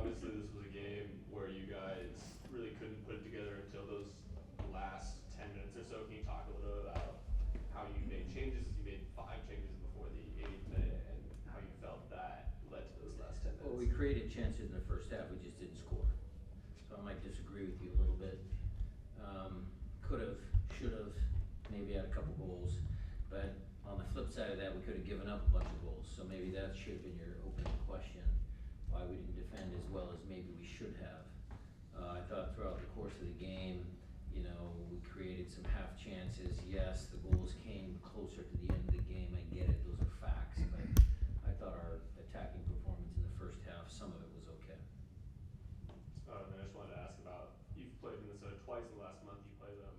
obviously this was a game where you guys really couldn't put it together until those last 10 minutes or so. Can you talk a little bit about how you made changes? You made 5 changes before the 8th minute, and how you felt that led to those last 10 Well, minutes. we created chances in the first half, we just didn't score. So I might disagree with you a little bit. Could've, should've, maybe had a couple goals, but on the flip side of that, we could've given up a bunch of goals. So maybe that should've been your opening question, why we didn't defend as well as maybe we should have. I thought throughout the course of the game, we created some half chances. Yes, the goals came closer to the end of the game, I get it, those are facts, but I thought our attacking performance in the first half, some of it was okay. And I just wanted to ask about, you've played Minnesota twice in the last month, you played them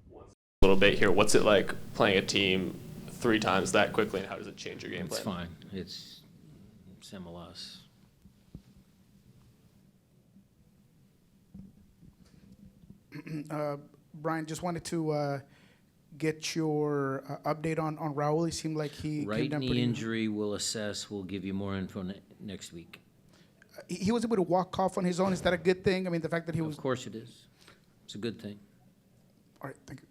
once. A little bit here, what's it like playing a team 3 times that quickly, and how does it change your game plan? It's fine, it's MLS. Brian, just wanted to get your update on Raul. It seemed like he Right came down knee pretty. injury, we'll assess, we'll give you more info next week. He was able to walk off on his own. Is that a good thing? I mean, the fact that he was. Of course it is. It's a good thing. All right, thank you.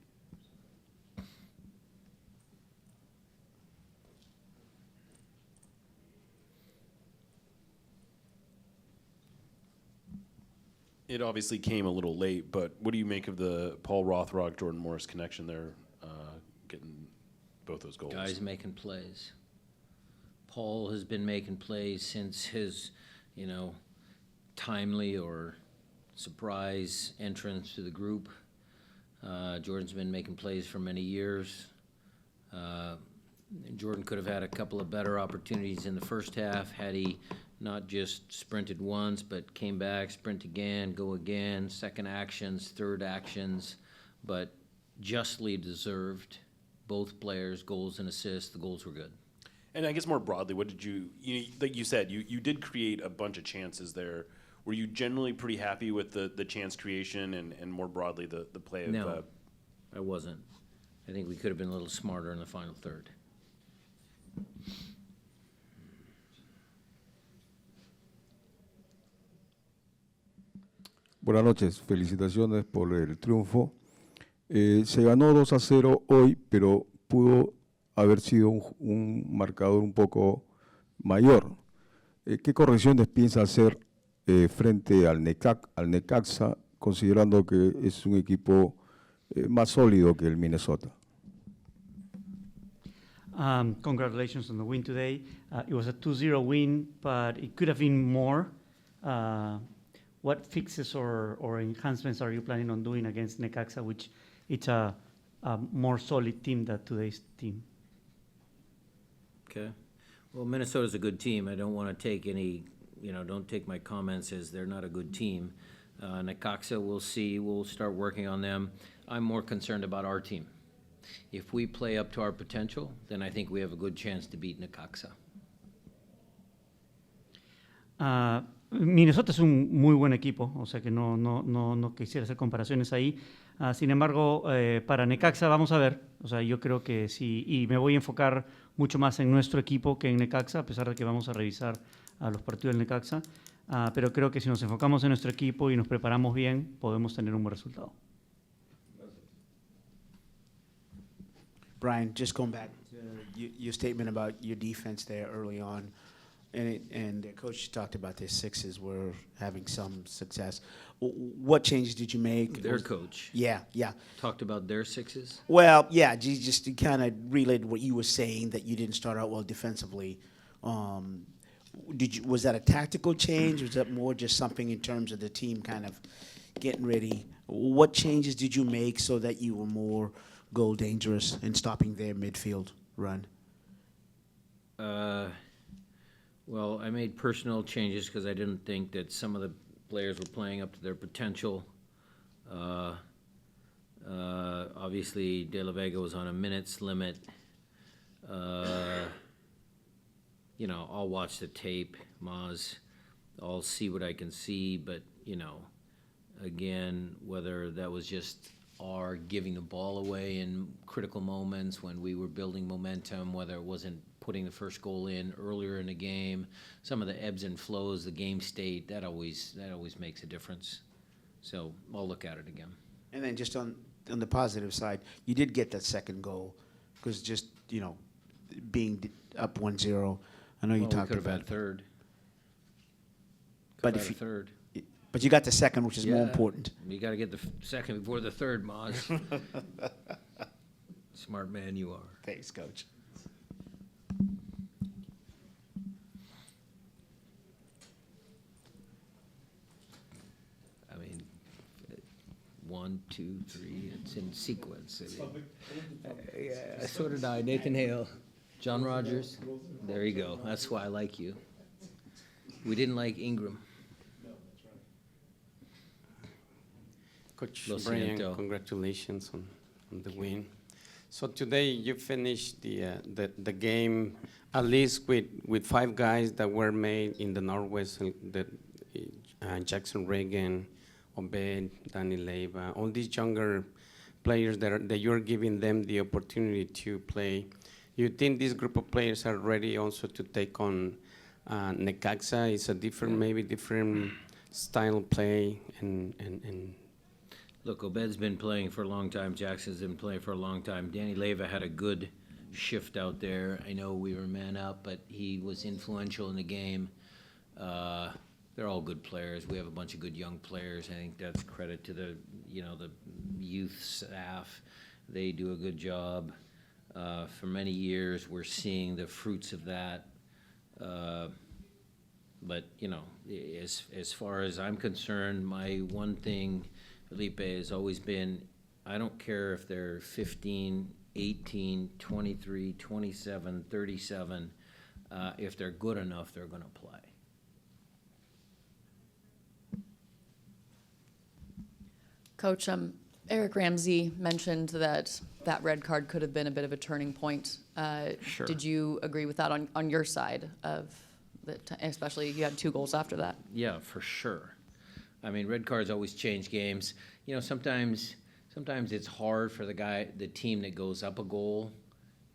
It obviously came a little late, but what do you make of the Paul Rothrock, Jordan Morris connection there, getting both those goals? Guys making plays. Paul has been making plays since his, timely or surprise entrance to the group. Jordan's been making plays for many years. Jordan could have had a couple of better opportunities in the first half had he not just sprinted once, but came back, sprint again, go again, second actions, third actions, but justly deserved, both players, goals and assists. The goals were good. And I guess more broadly, what did like you said, you did create a bunch of chances there. Were you generally pretty happy with the chance creation and more broadly the play of? No, I wasn't. I think we could have been a little smarter in the final third. Buenas noches, felicitaciones por el triunfo. Se ganó 2-0 hoy, pero pudo haber sido un marcador un poco mayor. ¿Qué correcciones piensa hacer frente al Necaxa, considerando que es un equipo más sólido que el Minnesota? Congratulations on the win today. It was a 2-0 win, but it could have been more. What fixes or enhancements are you planning on doing against Necaxa, which it's a more solid team than today's team? Okay. Well, Minnesota's a good team. I don't want to take any, don't take my comments as they're not a good team. Necaxa, we'll see. We'll start working on them. I'm more concerned about our team. If we play up to our potential, then I think we have a good chance to beat Necaxa. Minnesota es un muy buen equipo, o sea que no quisiera hacer comparaciones ahí. Sin embargo, para Necaxa vamos a ver, o sea, yo creo que sí, y me voy a enfocar mucho más en nuestro equipo que en Necaxa, a pesar de que vamos a revisar los partidos del Necaxa, pero creo que si nos enfocamos en nuestro equipo y nos preparamos bien, podemos tener un buen resultado. Brian, just going back to your statement about your defense there early on, and the coach talked about their sixes were having some success. What changes did you make? Their coach Yeah. talked about their sixes. Well, yeah, just to kind of relate what you were saying, that you didn't start out well defensively. Was that a tactical change? Was that more just something in terms of the team kind of getting ready? What changes did you make so that you were more goal dangerous and stopping their midfield run? Well, I made personnel changes because I didn't think that some of the players were playing up to their potential. Obviously, De La Vega was on a minutes limit. I'll watch the tape, Maz. I'll see what I can see, but, again, whether that was just our giving the ball away in critical moments when we were building momentum, whether it wasn't putting the first goal in earlier in the game, some of the ebbs and flows, the game state, that always makes a difference. So I'll look at it again. And then just on the positive side, you did get that second goal, because just, being up 1-0, I know you Well, we talked could have about had third. But Could if have had a third. But you got the second, which is more Yeah. important. You gotta get the second before the third, Maz. Smart man you are. Thanks, Coach. I mean, 1, 2, 3, it's in sequence. Yeah, so did I. Nathan Hale, John Rogers. There you go. That's why I like you. We didn't like Ingram. Coach Lo Brian, siento. congratulations on the win. So today you finished the game at least with 5 guys that were made in the Northwest, Jackson Reagan, Obed, Danny Leiva, all these younger players that you're giving them the opportunity to play. You think this group of players are ready also to take on Necaxa? It's a maybe different style of play and Look, Obed's been playing for a long time. Jackson's been playing for a long time. Danny Leiva had a good shift out there. I know we were man up, but he was influential in the game. They're all good players. We have a bunch of good young players. I think that's credit to the youth staff. They do a good job. For many years, we're seeing the fruits of that. But as far as I'm concerned, my one thing, Felipe, has always been, I don't care if they're 15, 18, 23, 27, 37. If they're good enough, they're going to play. Coach, Eric Ramsey mentioned that red card could have been a bit of a turning point. Sure. Did you agree with that on your side of especially you had 2 goals after that? Yeah, for sure. I mean, red cards always change games. Sometimes it's hard for the team that goes up a goal.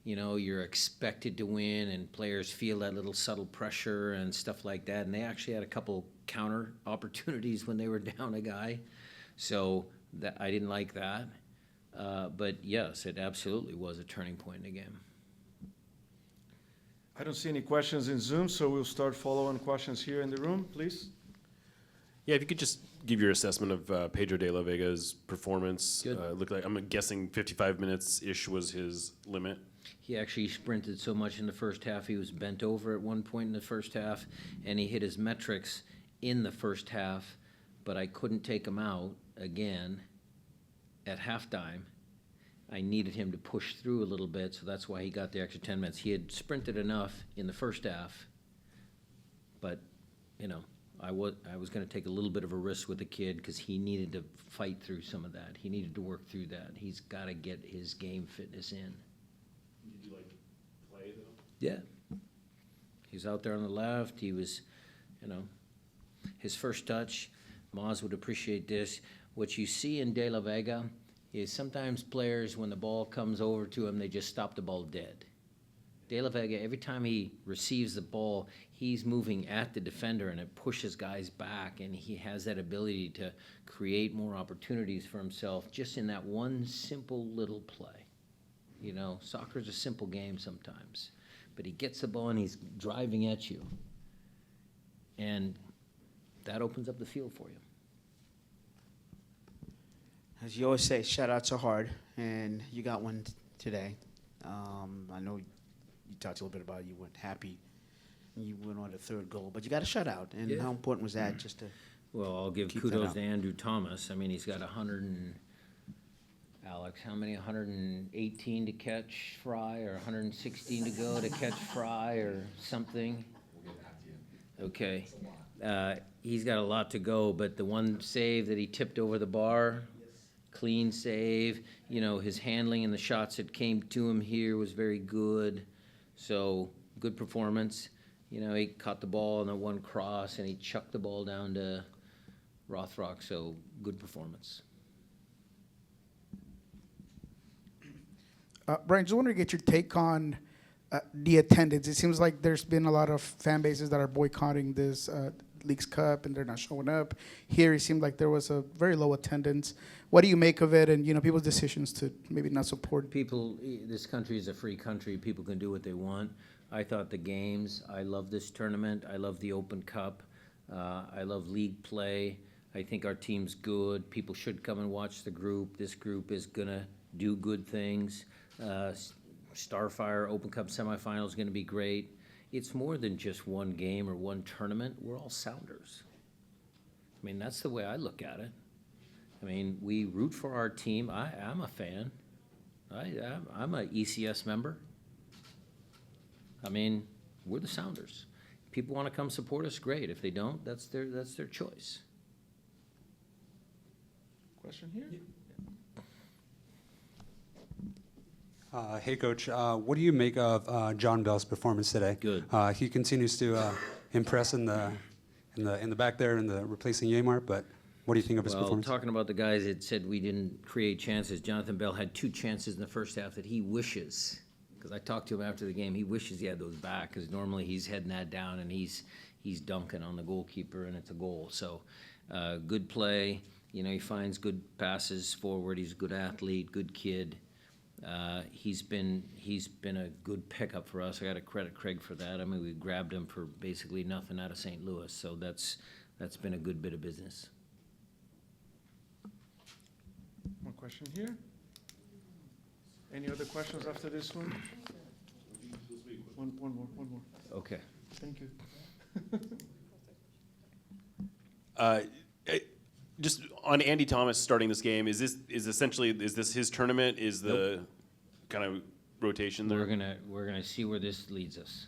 You're expected to win, and players feel that little subtle pressure and stuff like that. And they actually had a couple counter opportunities when they were down a guy. So I didn't like that. But yes, it absolutely was a turning point in the game. I don't see any questions in Zoom, so we'll start following questions here in the room, please. Yeah, if you could just give your assessment of Pedro de la Vega's performance. Good. Looked like, I'm guessing 55 minutes-ish was his limit. He actually sprinted so much in the first half, he was bent over at one point in the first half, and he hit his metrics in the first half, but I couldn't take him out again at halftime. I needed him to push through a little bit, so that's why he got the extra 10 minutes. He had sprinted enough in the first half, but, I was going to take a little bit of a risk with the kid because he needed to fight through some of that. He needed to work through that. He's got to get his game fitness in. Did you play though? Yeah. He was out there on the left. He was, his first touch. Maz would appreciate this. What you see in De La Vega is sometimes players, when the ball comes over to him, they just stop the ball dead. De La Vega, every time he receives the ball, he's moving at the defender, and it pushes guys back, and he has that ability to create more opportunities for himself just in that one simple little play. Soccer's a simple game sometimes, but he gets the ball and he's driving at you, and that opens up the field for you. As you always say, shout-outs are hard, and you got one today. I know you talked a little bit about you weren't happy. You went on a 3rd goal, but you got a shutout, and Yeah. how important was that just to Well, I'll give Keep that kudos up. to Andrew Thomas. I mean, he's got 118 to catch Fry, or 116 to go to catch Fry, or something? Okay. He's got a lot to go, but the one save that he tipped over the bar, clean save. His handling and the shots that came to him here was very good. So, good performance. He caught the ball on the one cross, and he chucked the ball down to Rothrock, so good performance. Brian, just wanted to get your take on the attendance. It seems like there's been a lot of fan bases that are boycotting this Leagues Cup and they're not showing up. Here, it seemed like there was a very low attendance. What do you make of it, and people's decisions to maybe not support? People, this country is a free country. People can do what they want. I thought the games, I love this tournament. I love the Open Cup. I love league play. I think our team's good. People should come and watch the group. This group is gonna do good things. Starfire Open Cup semifinal is gonna be great. It's more than just one game or one tournament. We're all Sounders. I mean, that's the way I look at it. I mean, we root for our team. I'm a fan. I'm a ECS member. I mean, we're the Sounders. People want to come support us, great. If they don't, that's their choice. Question here? Hey, Coach. What do you make of John Bell's performance today? Good. He continues to impress in the back there in the replacing Yamar, but what do you think of his performance? Talking about the guys that said we didn't create chances, Jonathan Bell had 2 chances in the first half that he wishes, because I talked to him after the game, he wishes he had those back, because normally he's heading that down and he's dunking on the goalkeeper and it's a goal. So good play. He finds good passes forward. He's a good athlete, good kid. He's been a good pickup for us. I got to credit Craig for that. I mean, we grabbed him for basically nothing out of St. Louis, so that's been a good bit of business. One question here. Any other questions after this one? One more. Okay. Thank you. Just on Andy Thomas starting this game, is this his tournament? Is the kind of rotation there? We're gonna see where this leads us.